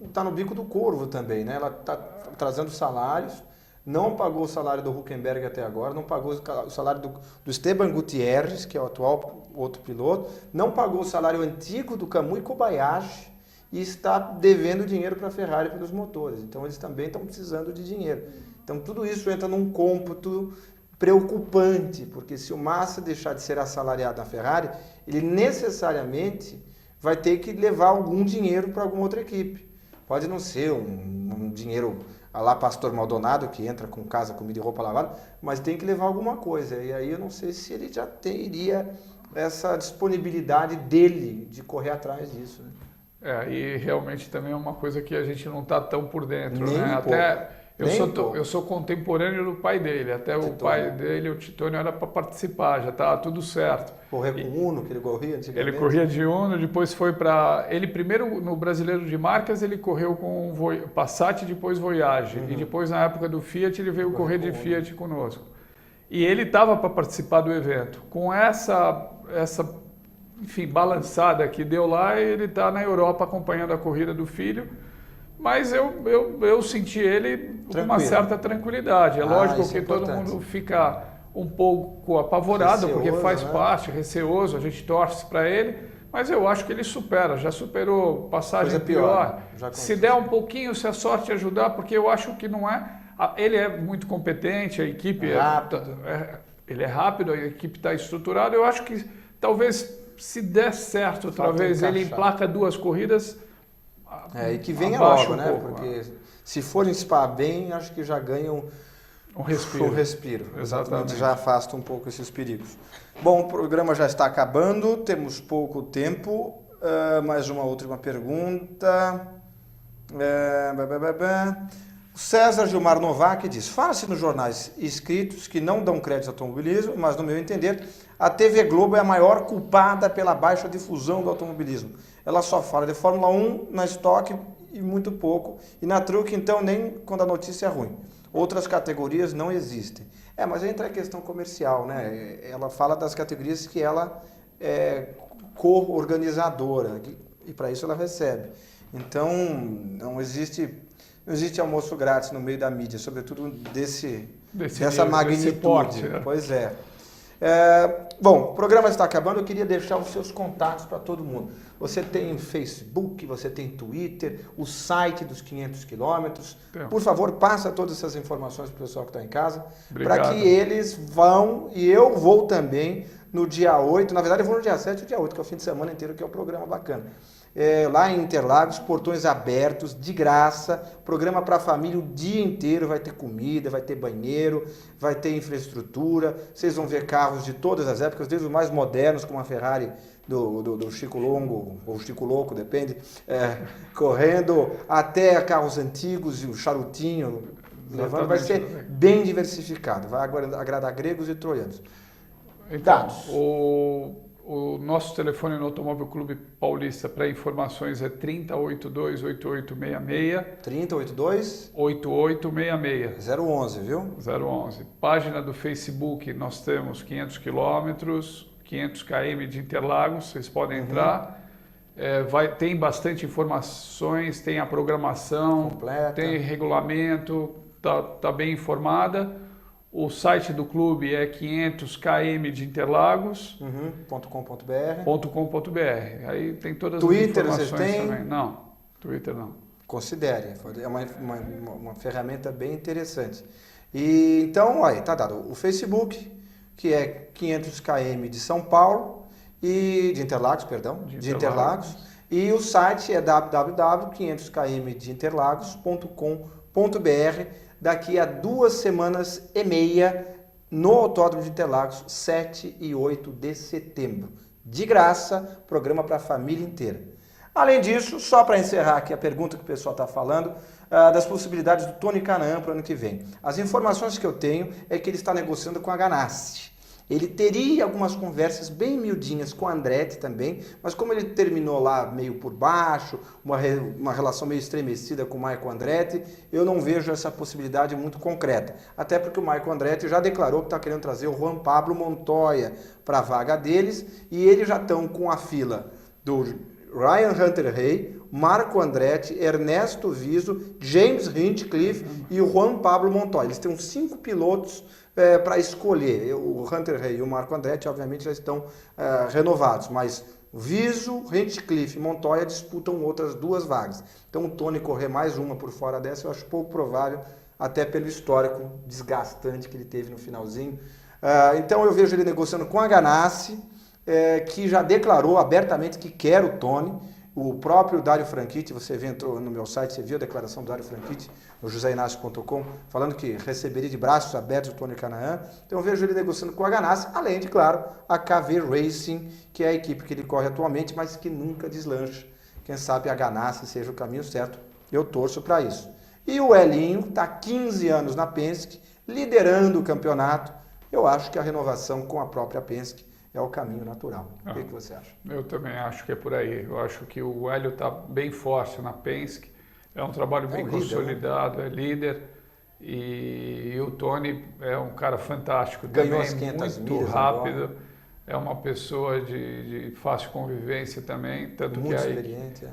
está no bico do corvo também, né? Ela está trazendo salários. Não pagou o salário do Hülkenberg até agora, não pagou o salário do Esteban Gutierrez, que é o atual outro piloto, não pagou o salário antigo do Kamui Kobayashi e está devendo dinheiro para a Ferrari pelos motores. Então eles também estão precisando de dinheiro. Então tudo isso entra num cômputo preocupante, porque se o Massa deixar de ser assalariado na Ferrari, ele necessariamente vai ter que levar algum dinheiro para alguma outra equipe. Pode não ser um dinheiro a lá Pastor Maldonado, que entra com casa, comida e roupa lavada, mas tem que levar alguma coisa. E aí eu não sei se ele já teria essa disponibilidade dele de correr atrás disso. Né?
E realmente também é uma coisa que a gente não está tão por dentro.
Nem
né?
um
Até eu sou contemporâneo do pai dele. Até
Titone.
O pai dele, o Titone, era para participar, já estava tudo certo.
Correr com Uno, que ele corria antigamente?
Ele corria de Uno, depois foi para... Ele primeiro, no Brasileiro de Marcas, ele correu com Passat, depois Voyage. E depois, na época do Fiat, ele veio correr de Fiat conosco. E ele estava para participar do evento. Com essa enfim, balançada que deu lá, ele está na Europa acompanhando a corrida do filho. Mas eu senti ele com uma certa tranquilidade. É lógico que todo mundo fica um pouco apavorado,
receoso,
porque faz
né?
parte, receoso, a gente torce para ele, mas eu acho que ele já superou passagem pior. Se der um pouquinho, se a sorte ajudar, porque eu acho que não é... Ele é muito competente, a equipe ele é rápido, a equipe está estruturada. Eu acho que talvez, se der certo outra vez, ele emplaca 2 corridas...
e que venha logo, né?
Pouco,
porque se for em Spa bem, acho que já ganham
um respiro.
Exatamente. Já afasta um pouco esses perigos. Bom, o programa já está acabando, temos pouco tempo. Mais uma última pergunta. O César Gilmar Novak diz: fala-se nos jornais escritos que não dão crédito ao automobilismo, mas, no meu entender, a TV Globo é a maior culpada pela baixa difusão do automobilismo. Ela só fala de Fórmula 1 na Stock e muito pouco, e na Truck, então, nem quando a notícia é ruim. Outras categorias não existem. Mas entra a questão comercial, né? Ela fala das categorias que ela é co-organizadora, e para isso ela recebe. Então, não existe não existe almoço grátis no meio da mídia, sobretudo dessa
nível,
magnitude.
desse porte, né?
Pois é. Bom, o programa está acabando, eu queria deixar os seus contatos para todo mundo. Você tem Facebook, você tem Twitter, o site dos 500 quilômetros. Por favor, passa todas essas informações para o pessoal que está em casa, para que eles vão, e eu vou também no dia 8, na verdade eu vou no dia 7 e dia 8, que é o fim de semana inteiro, que é o programa bacana. Lá em Interlagos, portões abertos, de graça, programa para a família o dia inteiro, vai ter comida, vai ter banheiro, vai ter infraestrutura, vocês vão ver carros de todas as épocas, desde os mais modernos, como a Ferrari do Chico Longo, ou Chico Louco, depende, correndo, até carros antigos e o charutinho, levando, vai ser bem diversificado, vai agradar gregos e troianos.
Então, o nosso telefone no Automóvel Clube Paulista para informações é 3082-8866.
3082?
8866.
011, viu?
011. Página do Facebook, nós temos 500 quilômetros, 500 km de Interlagos, vocês podem entrar. Tem bastante informações, tem a programação,
completa,
tem regulamento, tá bem informada. O site do clube é 500km de Interlagos.com.br. Aí tem todas
Twitter,
as informações
vocês têm?
também. Não, Twitter não.
Considere, é uma ferramenta bem interessante. E então, aí, tá dado o Facebook, que é 500km de São Paulo, e de Interlagos, perdão, de Interlagos. E o site é www.500kmdeinterlagos.com.br. Daqui a 2 semanas e meia, no Autódromo de Interlagos, 7 e 8 de setembro. De graça, programa para a família inteira. Além disso, só para encerrar aqui a pergunta que o pessoal está falando, das possibilidades do Tony Kanaan para o ano que vem. As informações que eu tenho é que ele está negociando com a Ganassi. Ele teria algumas conversas bem miudinhas com a Andretti também, mas como ele terminou lá meio por baixo, uma relação meio estremecida com o Michael Andretti, eu não vejo essa possibilidade muito concreta. Até porque o Michael Andretti já declarou que está querendo trazer o Juan Pablo Montoya para a vaga deles, e eles já estão com a fila do Ryan Hunter-Reay, Marco Andretti, Ernesto Viso, James Hinchcliffe e o Juan Pablo Montoya. Eles têm 5 pilotos para escolher. O Hunter-Reay e o Marco Andretti, obviamente, já estão renovados, mas Viso, Hinchcliffe e Montoya disputam outras 2 vagas. Então o Tony correr mais uma por fora dessa, eu acho pouco provável, até pelo histórico desgastante que ele teve no finalzinho. Então eu vejo ele negociando com a Ganassi, que já declarou abertamente que quer o Tony. O próprio Dario Franchitti, você entrou no meu site, você viu a declaração do Dario Franchitti no joseinácio.com, falando que receberia de braços abertos o Tony Kanaan. Então eu vejo ele negociando com a Ganassi, além de, claro, a KV Racing, que é a equipe que ele corre atualmente, mas que nunca deslancha. Quem sabe a Ganassi seja o caminho certo, eu torço para isso. E o Elinho está 15 anos na Penske, liderando o campeonato. Eu acho que a renovação com a própria Penske é o caminho natural. O que você acha?
Eu também acho que é por aí. Eu acho que o Hélio está bem forte na Penske. É um trabalho bem consolidado, é líder. E o Tony é um cara fantástico.
Ganhou
também,
as 500
muito
milhas
rápido. É uma pessoa de fácil convivência também. Tanto
muito
que
experiente.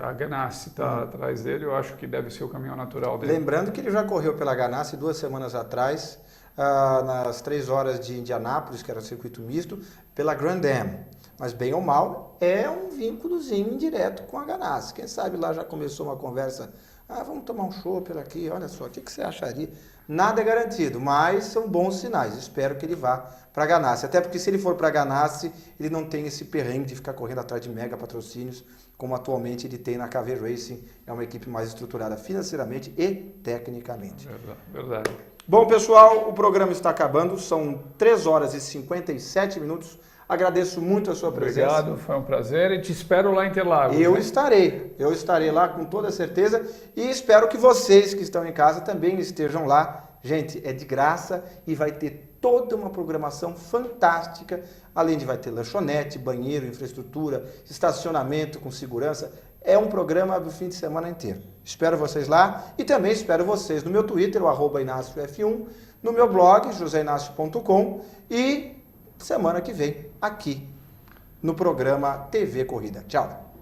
a Ganassi está atrás dele. Eu acho que deve ser o caminho natural dele.
Lembrando que ele já correu pela Ganassi 2 semanas atrás, nas 3 horas de Indianápolis, que era o circuito misto, pela Grand Am. Mas bem ou mal, é um vínculozinho indireto com a Ganassi. Quem sabe lá já começou uma conversa, vamos tomar um chopp aqui, olha só, o que você acharia? Nada é garantido, mas são bons sinais. Espero que ele vá para a Ganassi. Até porque se ele for para a Ganassi, ele não tem esse perrengue de ficar correndo atrás de mega patrocínios, como atualmente ele tem na KV Racing. É uma equipe mais estruturada financeiramente e tecnicamente.
Verdade.
Bom, pessoal, o programa está acabando, são 3 horas e 57 minutos. Agradeço muito a sua presença.
Obrigado, foi um prazer e te espero lá em Interlagos.
Eu estarei lá com toda certeza e espero que vocês que estão em casa também estejam lá. Gente, é de graça e vai ter toda uma programação fantástica, além de vai ter lanchonete, banheiro, infraestrutura, estacionamento com segurança. É um programa do fim de semana inteiro. Espero vocês lá e também espero vocês no meu Twitter, o @InácioF1, no meu blog, joseinácio.com e semana que vem aqui no programa TV Corrida. Tchau!